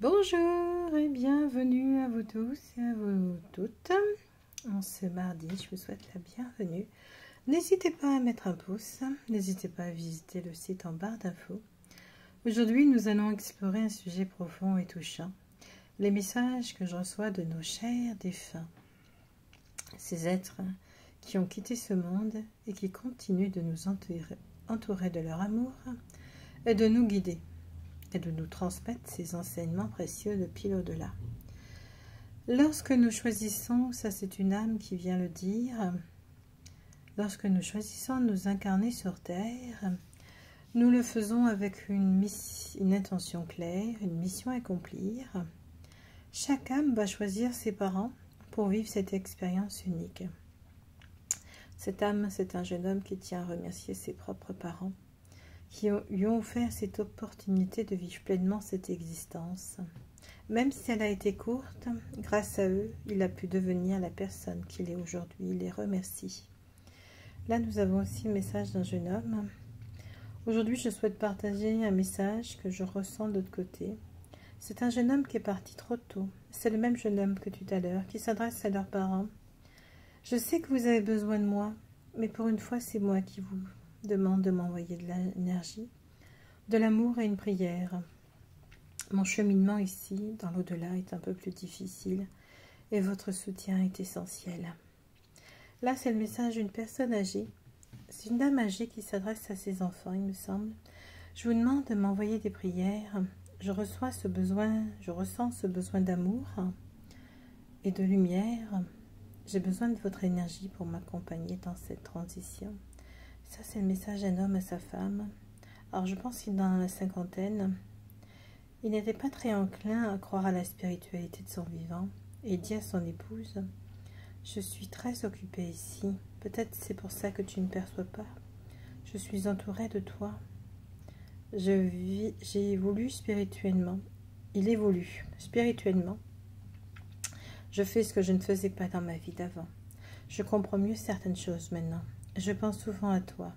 Bonjour et bienvenue à vous tous et à vous toutes. En ce mardi, je vous souhaite la bienvenue. N'hésitez pas à mettre un pouce, n'hésitez pas à visiter le site en barre d'infos. Aujourd'hui, nous allons explorer un sujet profond et touchant. Les messages que je reçois de nos chers défunts. Ces êtres qui ont quitté ce monde et qui continuent de nous entourer de leur amour et de nous guider et de nous transmettre ces enseignements précieux depuis l'au-delà. Lorsque nous choisissons, ça c'est une âme qui vient le dire, lorsque nous choisissons de nous incarner sur Terre, nous le faisons avec une intention claire, une mission à accomplir. Chaque âme va choisir ses parents pour vivre cette expérience unique. Cette âme, c'est un jeune homme qui tient à remercier ses propres parents, qui lui ont offert cette opportunité de vivre pleinement cette existence. Même si elle a été courte, grâce à eux, il a pu devenir la personne qu'il est aujourd'hui. Il les remercie. Là, nous avons aussi le message d'un jeune homme. Aujourd'hui, je souhaite partager un message que je ressens de l'autre côté. C'est un jeune homme qui est parti trop tôt. C'est le même jeune homme que tout à l'heure, qui s'adresse à leurs parents. Je sais que vous avez besoin de moi, mais pour une fois, c'est moi qui vous demande de m'envoyer de l'énergie, de l'amour et une prière. Mon cheminement ici, dans l'au-delà, est un peu plus difficile et votre soutien est essentiel. Là, c'est le message d'une personne âgée. C'est une dame âgée qui s'adresse à ses enfants, il me semble. Je vous demande de m'envoyer des prières. Je ressens ce besoin d'amour et de lumière. J'ai besoin de votre énergie pour m'accompagner dans cette transition. Ça, c'est le message d'un homme à sa femme. Alors, je pense qu'il est dans la cinquantaine. Il n'était pas très enclin à croire à la spiritualité de son vivant. Et il dit à son épouse, « Je suis très occupée ici. Peut-être c'est pour ça que tu ne perçois pas. Je suis entourée de toi. J'ai évolué spirituellement. Il évolue spirituellement. Je fais ce que je ne faisais pas dans ma vie d'avant. Je comprends mieux certaines choses maintenant. Je pense souvent à toi.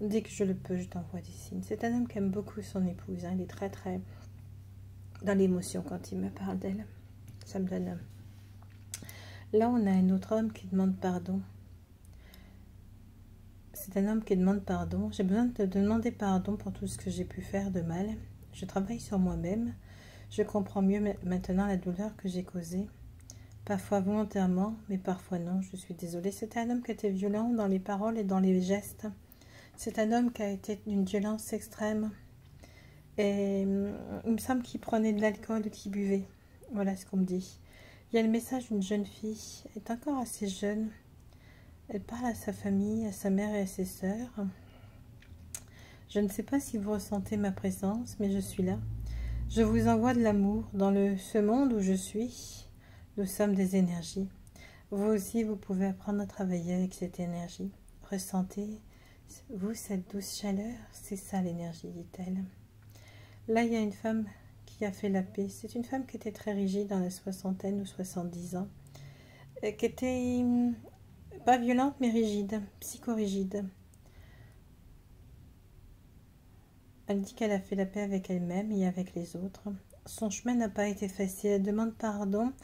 Dès que je le peux, je t'envoie des signes. » C'est un homme qui aime beaucoup son épouse. Il est très dans l'émotion quand il me parle d'elle. Ça me donne... Là, on a un autre homme qui demande pardon. C'est un homme qui demande pardon. J'ai besoin de te demander pardon pour tout ce que j'ai pu faire de mal. Je travaille sur moi-même. Je comprends mieux maintenant la douleur que j'ai causée. Parfois volontairement, mais parfois non, je suis désolée. C'est un homme qui était violent dans les paroles et dans les gestes. C'est un homme qui a été d'une violence extrême. Et il me semble qu'il prenait de l'alcool ou qu'il buvait. Voilà ce qu'on me dit. Il y a le message d'une jeune fille. Elle est encore assez jeune. Elle parle à sa famille, à sa mère et à ses sœurs. Je ne sais pas si vous ressentez ma présence, mais je suis là. Je vous envoie de l'amour dans ce monde où je suis. Nous sommes des énergies. Vous aussi, vous pouvez apprendre à travailler avec cette énergie. Ressentez-vous cette douce chaleur? C'est ça l'énergie, dit-elle. Là, il y a une femme qui a fait la paix. C'est une femme qui était très rigide dans la soixantaine ou 70 ans. Qui était pas violente, mais rigide, psychorigide. Elle dit qu'elle a fait la paix avec elle-même et avec les autres. Son chemin n'a pas été facile. Elle demande pardon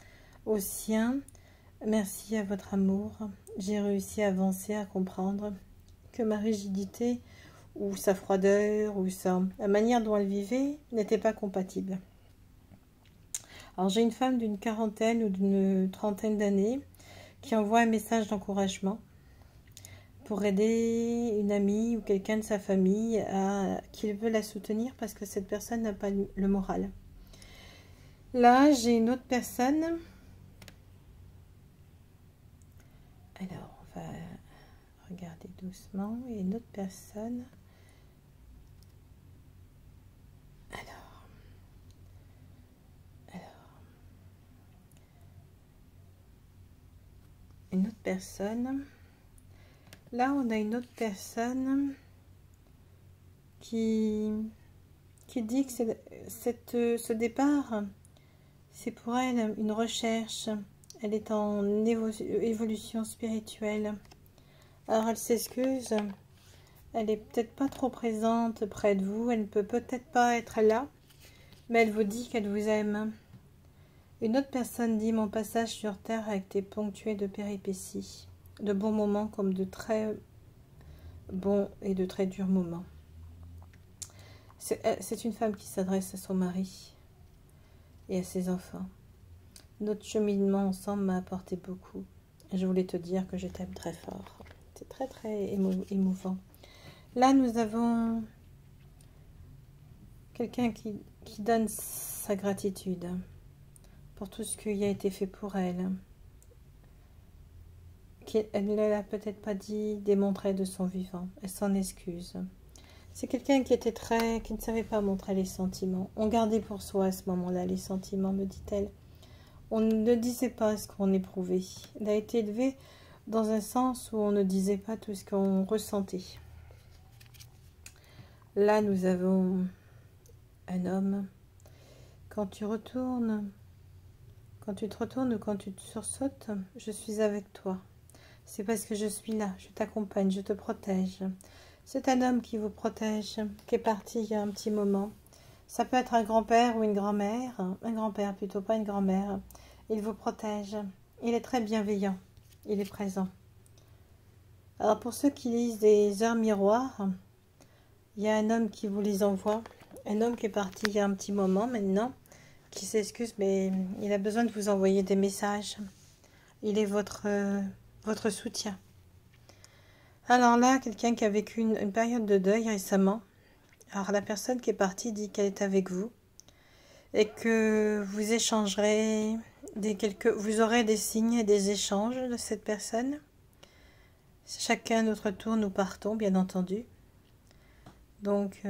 au sien. Merci à votre amour. J'ai réussi à avancer, à comprendre que ma rigidité ou sa froideur ou la manière dont elle vivait n'était pas compatible. Alors j'ai une femme d'une quarantaine ou d'une trentaine d'années qui envoie un message d'encouragement pour aider une amie ou quelqu'un de sa famille qui veut la soutenir parce que cette personne n'a pas le moral. Là, j'ai une autre personne. Alors, on va regarder doucement. Il y a une autre personne. Une autre personne. Là, on a une autre personne qui dit que ce départ, c'est pour elle une recherche. Elle est en évolution spirituelle. Alors, elle s'excuse. Elle est peut-être pas trop présente près de vous. Elle ne peut peut-être pas être là. Mais elle vous dit qu'elle vous aime. Une autre personne dit: mon passage sur Terre a été ponctué de péripéties, de bons moments comme de très bons et de très durs moments. C'est une femme qui s'adresse à son mari et à ses enfants. Notre cheminement ensemble m'a apporté beaucoup. Je voulais te dire que je t'aime très fort. C'est très très émouvant. Là, nous avons quelqu'un qui donne sa gratitude pour tout ce qui a été fait pour elle. Elle ne l'a peut-être pas dit, démontré de son vivant. Elle s'en excuse. C'est quelqu'un qui ne savait pas montrer les sentiments. On gardait pour soi à ce moment-là les sentiments, me dit-elle. On ne disait pas ce qu'on éprouvait. Elle a été élevée dans un sens où on ne disait pas tout ce qu'on ressentait. Là, nous avons un homme. Quand tu te retournes ou quand tu te sursautes, je suis avec toi. C'est parce que je suis là, je t'accompagne, je te protège. C'est un homme qui vous protège, qui est parti il y a un petit moment. Ça peut être un grand-père ou une grand-mère, un grand-père plutôt, pas une grand-mère. Il vous protège, il est très bienveillant, il est présent. Alors pour ceux qui lisent des heures miroirs, il y a un homme qui vous les envoie, un homme qui est parti il y a un petit moment maintenant, qui s'excuse, mais il a besoin de vous envoyer des messages. Il est votre soutien. Alors là, quelqu'un qui a vécu une période de deuil récemment. Alors la personne qui est partie dit qu'elle est avec vous et que vous échangerez vous aurez des signes et des échanges de cette personne. Chacun à notre tour, nous partons, bien entendu. Donc,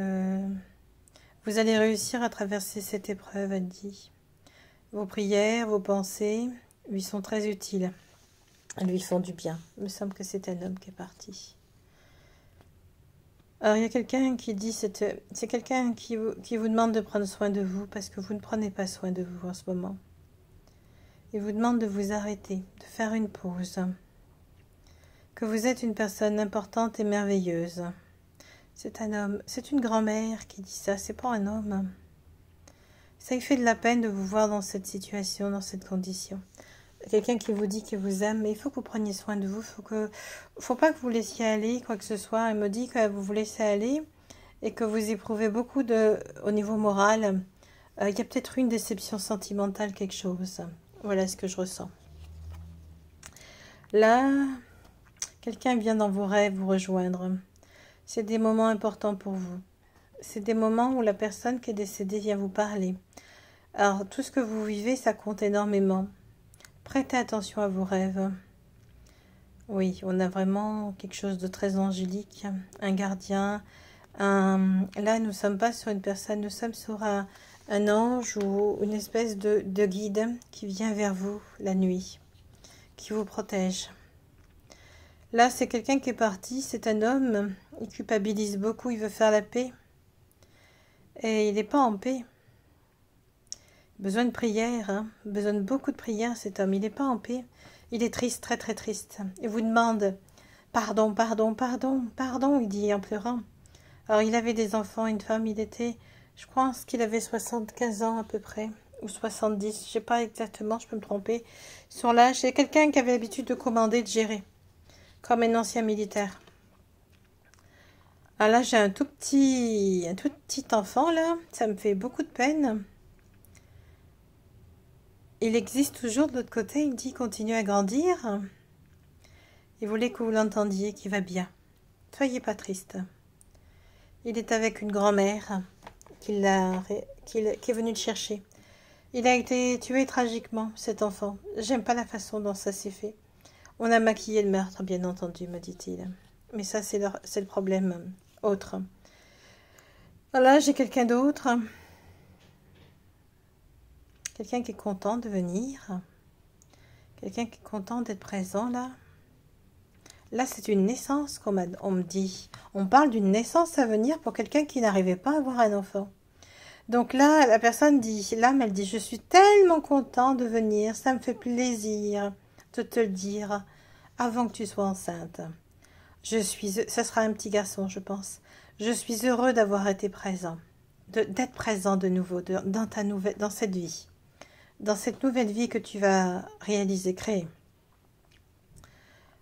vous allez réussir à traverser cette épreuve, elle dit. Vos prières, vos pensées lui sont très utiles. Elles lui font du bien. Il me semble que c'est un homme qui est parti. Alors, il y a quelqu'un qui dit, c'est quelqu'un qui vous demande de prendre soin de vous parce que vous ne prenez pas soin de vous en ce moment. Il vous demande de vous arrêter, de faire une pause. Que vous êtes une personne importante et merveilleuse. C'est un homme, c'est une grand-mère qui dit ça, c'est pas un homme. Ça lui fait de la peine de vous voir dans cette situation, dans cette condition. Quelqu'un qui vous dit qu'il vous aime, mais il faut que vous preniez soin de vous. Faut pas que vous laissiez aller quoi que ce soit. Elle me dit que vous vous laissez aller et que vous éprouvez beaucoup au niveau moral. Il y a peut-être une déception sentimentale, quelque chose. Voilà ce que je ressens. Là, quelqu'un vient dans vos rêves vous rejoindre. C'est des moments importants pour vous. C'est des moments où la personne qui est décédée vient vous parler. Alors, tout ce que vous vivez, ça compte énormément. Prêtez attention à vos rêves. Oui, on a vraiment quelque chose de très angélique. Un gardien. Là, nous ne sommes pas sur une personne, nous sommes sur un ange ou une espèce de guide qui vient vers vous la nuit, qui vous protège. Là, c'est quelqu'un qui est parti, c'est un homme, il culpabilise beaucoup, il veut faire la paix. Et il n'est pas en paix. Besoin de prière, hein, besoin de beaucoup de prière cet homme, il n'est pas en paix. Il est triste, très très triste. Il vous demande « Pardon, pardon, pardon, pardon », il dit en pleurant. Alors il avait des enfants, une femme, il était, je pense qu'il avait 75 ans à peu près, ou 70, je ne sais pas exactement, je peux me tromper. Sur l'âge, c'est quelqu'un qui avait l'habitude de commander, de gérer, comme un ancien militaire. Alors là, j'ai un tout petit enfant là, ça me fait beaucoup de peine. Il existe toujours de l'autre côté, il dit continue à grandir. Il voulait que vous l'entendiez, qu'il va bien. Soyez pas triste. Il est avec une grand-mère qui est venue le chercher. Il a été tué tragiquement, cet enfant. J'aime pas la façon dont ça s'est fait. On a maquillé le meurtre, bien entendu, me dit-il. Mais ça, c'est le problème autre. Voilà, j'ai quelqu'un d'autre. Quelqu'un qui est content de venir. Quelqu'un qui est content d'être présent, là. Là, c'est une naissance qu'on me dit. On parle d'une naissance à venir pour quelqu'un qui n'arrivait pas à avoir un enfant. Donc là, la personne dit, l'âme, elle dit, je suis tellement content de venir, ça me fait plaisir de te le dire avant que tu sois enceinte. Ça sera un petit garçon, je pense. Je suis heureux d'avoir été présent. d'être présent de nouveau dans cette vie, dans cette nouvelle vie que tu vas réaliser, créer.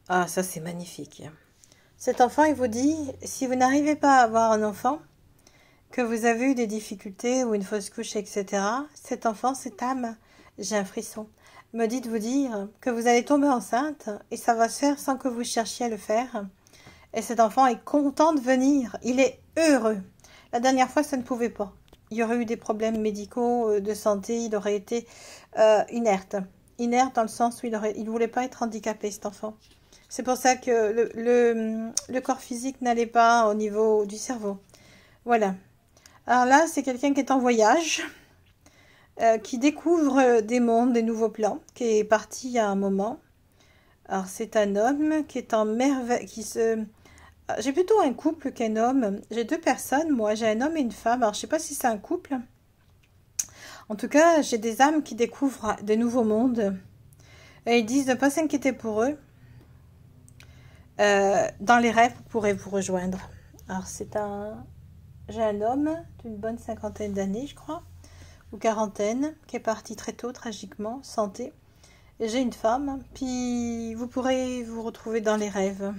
Ah, ça c'est magnifique. Cet enfant, il vous dit, si vous n'arrivez pas à avoir un enfant, que vous avez eu des difficultés ou une fausse couche, etc., cet enfant, cette âme, j'ai un frisson, me dit de vous dire que vous allez tomber enceinte et ça va se faire sans que vous cherchiez à le faire. Et cet enfant est content de venir, il est heureux. La dernière fois, ça ne pouvait pas. Il y aurait eu des problèmes médicaux, de santé, il aurait été inerte. Inerte dans le sens où il ne voulait pas être handicapé, cet enfant. C'est pour ça que le corps physique n'allait pas au niveau du cerveau. Voilà. Alors là, c'est quelqu'un qui est en voyage, qui découvre des mondes, des nouveaux plans, qui est parti il y a un moment. Alors c'est un homme qui est en merveille, j'ai plutôt un couple qu'un homme. J'ai deux personnes, moi. J'ai un homme et une femme. Alors, je ne sais pas si c'est un couple. En tout cas, j'ai des âmes qui découvrent de nouveaux mondes. Et ils disent de ne pas s'inquiéter pour eux. Dans les rêves, vous pourrez vous rejoindre. Alors, j'ai un homme d'une bonne cinquantaine d'années, je crois, ou quarantaine, qui est parti très tôt, tragiquement, santé. Et j'ai une femme. Puis, vous pourrez vous retrouver dans les rêves.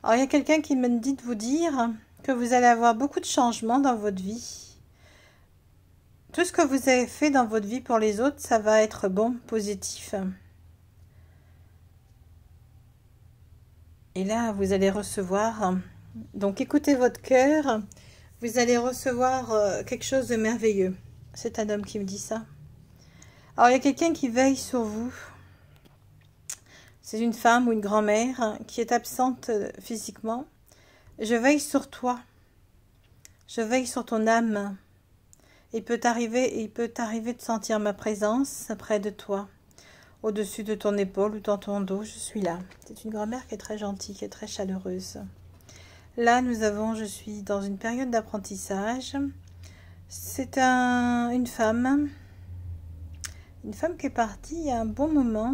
Alors, il y a quelqu'un qui me dit de vous dire que vous allez avoir beaucoup de changements dans votre vie. Tout ce que vous avez fait dans votre vie pour les autres, ça va être bon, positif. Et là, vous allez recevoir... Donc, écoutez votre cœur. Vous allez recevoir quelque chose de merveilleux. C'est un homme qui me dit ça. Alors, il y a quelqu'un qui veille sur vous. C'est une femme ou une grand-mère qui est absente physiquement. Je veille sur toi. Je veille sur ton âme. Il peut t'arriver de sentir ma présence près de toi, au-dessus de ton épaule ou dans ton dos. Je suis là. C'est une grand-mère qui est très gentille, qui est très chaleureuse. Là, je suis dans une période d'apprentissage. C'est une femme qui est partie il y a un bon moment.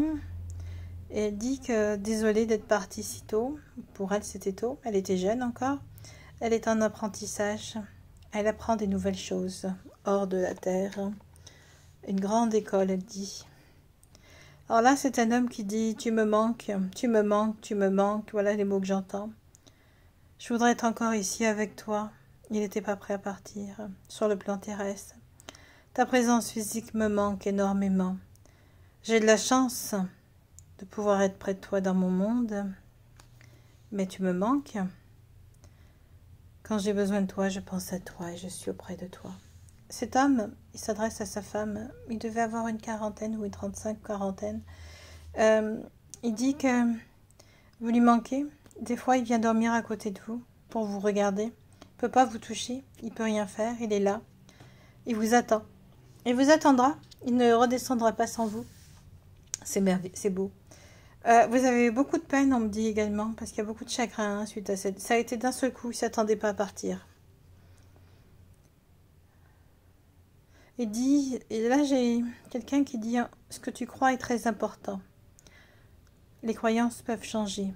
Et elle dit que désolée d'être partie si tôt. Pour elle, c'était tôt. Elle était jeune encore. Elle est en apprentissage. Elle apprend des nouvelles choses hors de la terre. Une grande école, elle dit. Alors là, c'est un homme qui dit « Tu me manques, tu me manques, tu me manques. » Voilà les mots que j'entends. Je voudrais être encore ici avec toi. Il n'était pas prêt à partir sur le plan terrestre. Ta présence physique me manque énormément. J'ai de la chance de pouvoir être près de toi dans mon monde, mais tu me manques. Quand j'ai besoin de toi, je pense à toi et je suis auprès de toi. Cet homme, il s'adresse à sa femme, il devait avoir une quarantaine ou une 35 quarantaine. Il dit que vous lui manquez. Des fois, il vient dormir à côté de vous pour vous regarder. Il ne peut pas vous toucher, il ne peut rien faire, il est là. Il vous attend. Il vous attendra, il ne redescendra pas sans vous. C'est merveilleux, c'est beau. Vous avez beaucoup de peine, on me dit également, parce qu'il y a beaucoup de chagrin suite à cette... Ça a été d'un seul coup, il ne s'attendait pas à partir. Et là, j'ai quelqu'un qui dit « Ce que tu crois est très important. Les croyances peuvent changer.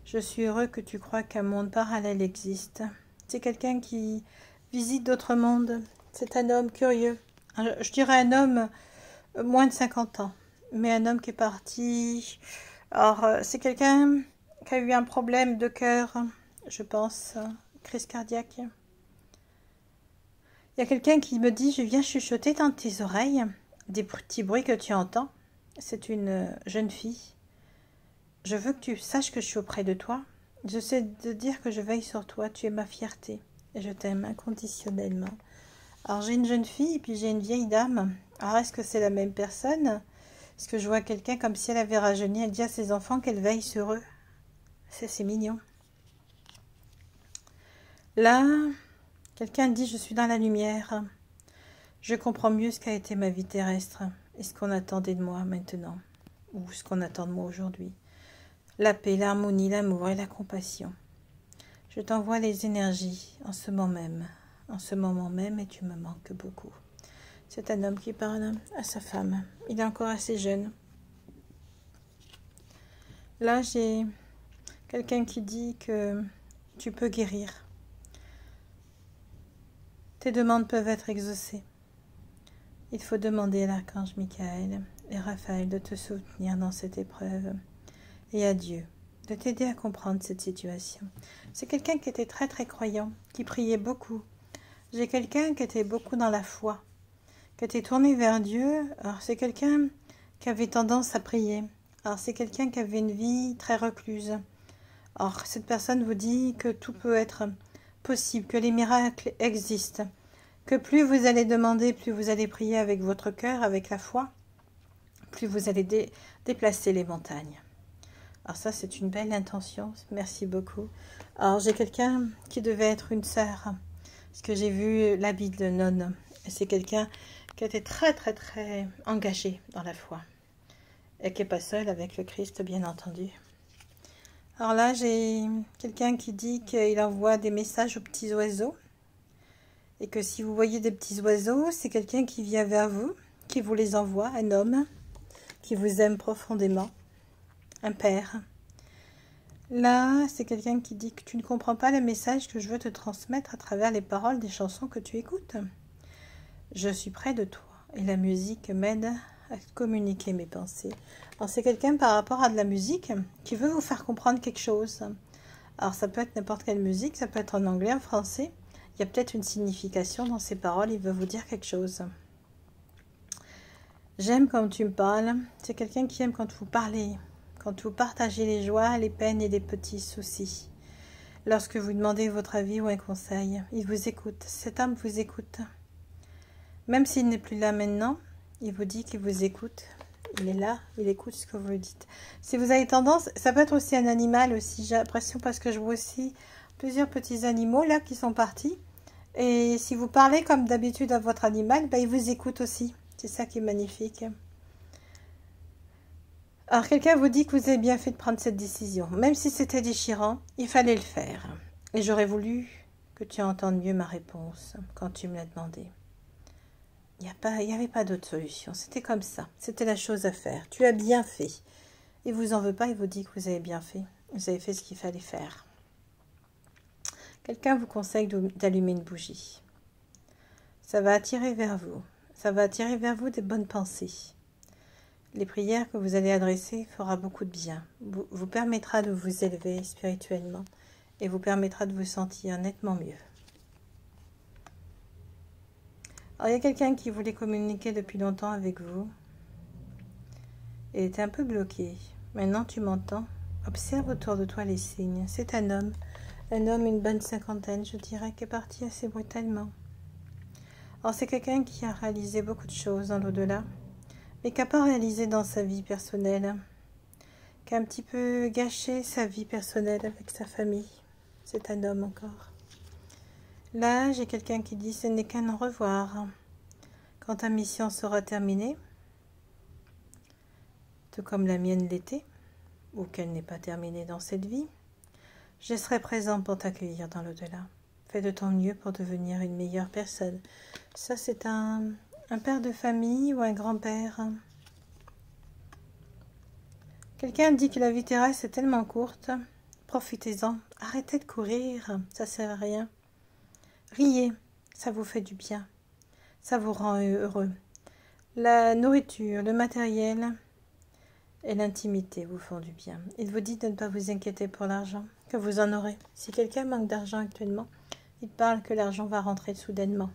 Je suis heureux que tu crois qu'un monde parallèle existe. » C'est quelqu'un qui visite d'autres mondes. C'est un homme curieux. Je dirais un homme moins de 50 ans. Mais un homme qui est parti... Alors, c'est quelqu'un qui a eu un problème de cœur, je pense, crise cardiaque. Il y a quelqu'un qui me dit, je viens chuchoter dans tes oreilles des petits bruits que tu entends. C'est une jeune fille. Je veux que tu saches que je suis auprès de toi. Je sais te dire que je veille sur toi, tu es ma fierté. Et je t'aime inconditionnellement. Alors, j'ai une jeune fille et puis j'ai une vieille dame. Alors, est-ce que c'est la même personne ? Est-ce que je vois quelqu'un comme si elle avait rajeuni? Elle dit à ses enfants qu'elle veille sur eux. C'est mignon. Là, quelqu'un dit, je suis dans la lumière. Je comprends mieux ce qu'a été ma vie terrestre et ce qu'on attendait de moi maintenant, ou ce qu'on attend de moi aujourd'hui. La paix, l'harmonie, l'amour et la compassion. Je t'envoie les énergies en ce moment même, et tu me manques beaucoup. C'est un homme qui parle à sa femme. Il est encore assez jeune. Là, j'ai quelqu'un qui dit que tu peux guérir. tes demandes peuvent être exaucées. Il faut demander à l'archange Michael et Raphaël de te soutenir dans cette épreuve et à Dieu de t'aider à comprendre cette situation. C'est quelqu'un qui était très très croyant, qui priait beaucoup. J'ai quelqu'un qui était beaucoup dans la foi, qui était tourné vers Dieu. Alors c'est quelqu'un qui avait tendance à prier. Alors c'est quelqu'un qui avait une vie très recluse. Alors cette personne vous dit que tout peut être possible, que les miracles existent, que plus vous allez demander, plus vous allez prier avec votre cœur, avec la foi, plus vous allez déplacer les montagnes. Alors ça, c'est une belle intention. Merci beaucoup. Alors, j'ai quelqu'un qui devait être une sœur, parce que j'ai vu l'habit de nonne. C'est quelqu'un qui était très, très, très engagé dans la foi. Et qui n'est pas seul avec le Christ, bien entendu. Alors là, j'ai quelqu'un qui dit qu'il envoie des messages aux petits oiseaux. Et que si vous voyez des petits oiseaux, c'est quelqu'un qui vient vers vous, qui vous les envoie, un homme qui vous aime profondément. Un père. Là, c'est quelqu'un qui dit que tu ne comprends pas le message que je veux te transmettre à travers les paroles des chansons que tu écoutes. Je suis près de toi et la musique m'aide à communiquer mes pensées. Alors, c'est quelqu'un par rapport à de la musique qui veut vous faire comprendre quelque chose. Alors, ça peut être n'importe quelle musique, ça peut être en anglais, en français. Il y a peut-être une signification dans ces paroles, il veut vous dire quelque chose. J'aime quand tu me parles. C'est quelqu'un qui aime quand vous parlez. Quand vous partagez les joies, les peines et les petits soucis. Lorsque vous demandez votre avis ou un conseil, il vous écoute. Cet homme vous écoute. Même s'il n'est plus là maintenant, il vous dit qu'il vous écoute. Il est là, il écoute ce que vous lui dites. Si vous avez tendance, ça peut être aussi un animal aussi, j'ai l'impression, parce que je vois aussi plusieurs petits animaux là qui sont partis. Et si vous parlez comme d'habitude à votre animal, ben, il vous écoute aussi. C'est ça qui est magnifique. Alors, quelqu'un vous dit que vous avez bien fait de prendre cette décision. Même si c'était déchirant, il fallait le faire. Et j'aurais voulu que tu entendes mieux ma réponse quand tu me l'as demandé. Il n'y avait pas d'autre solution. C'était comme ça. C'était la chose à faire. Tu as bien fait. Il ne vous en veut pas, il vous dit que vous avez bien fait. Vous avez fait ce qu'il fallait faire. Quelqu'un vous conseille d'allumer une bougie. Ça va attirer vers vous. Ça va attirer vers vous des bonnes pensées. Les prières que vous allez adresser fera beaucoup de bien, vous permettra de vous élever spirituellement et vous permettra de vous sentir nettement mieux. Alors, il y a quelqu'un qui voulait communiquer depuis longtemps avec vous et était un peu bloqué. Maintenant, tu m'entends. Observe autour de toi les signes. C'est un homme, une bonne cinquantaine, je dirais, qui est parti assez brutalement. Alors, c'est quelqu'un qui a réalisé beaucoup de choses dans l'au-delà, mais qui n'a pas réalisé dans sa vie personnelle, qui a un petit peu gâché sa vie personnelle avec sa famille. C'est un homme encore. Là, j'ai quelqu'un qui dit « ce n'est qu'un au revoir ». Quand ta mission sera terminée, tout comme la mienne l'était, ou qu'elle n'est pas terminée dans cette vie, je serai présent pour t'accueillir dans l'au-delà. Fais de ton mieux pour devenir une meilleure personne. Ça, c'est un père de famille ou un grand-père. Quelqu'un dit que la vie terrestre est tellement courte. Profitez-en. Arrêtez de courir. Ça ne sert à rien. Riez. Ça vous fait du bien. Ça vous rend heureux. La nourriture, le matériel et l'intimité vous font du bien. Il vous dit de ne pas vous inquiéter pour l'argent, que vous en aurez. Si quelqu'un manque d'argent actuellement, il parle que l'argent va rentrer soudainement.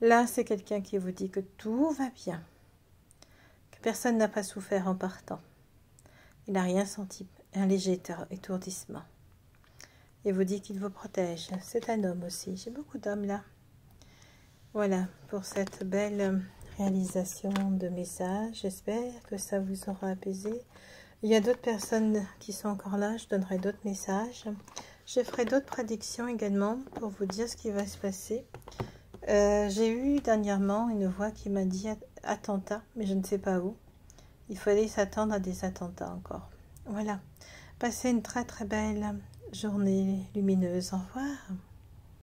Là, c'est quelqu'un qui vous dit que tout va bien, que personne n'a pas souffert en partant. Il n'a rien senti, un léger étourdissement. Il vous dit qu'il vous protège. C'est un homme aussi. J'ai beaucoup d'hommes là. Voilà, pour cette belle réalisation de message. J'espère que ça vous aura apaisé. Il y a d'autres personnes qui sont encore là. Je donnerai d'autres messages. Je ferai d'autres prédictions également pour vous dire ce qui va se passer. J'ai eu dernièrement une voix qui m'a dit attentat, mais je ne sais pas où. Il fallait s'attendre à des attentats encore. Voilà. Passez une très très belle journée lumineuse. Au revoir.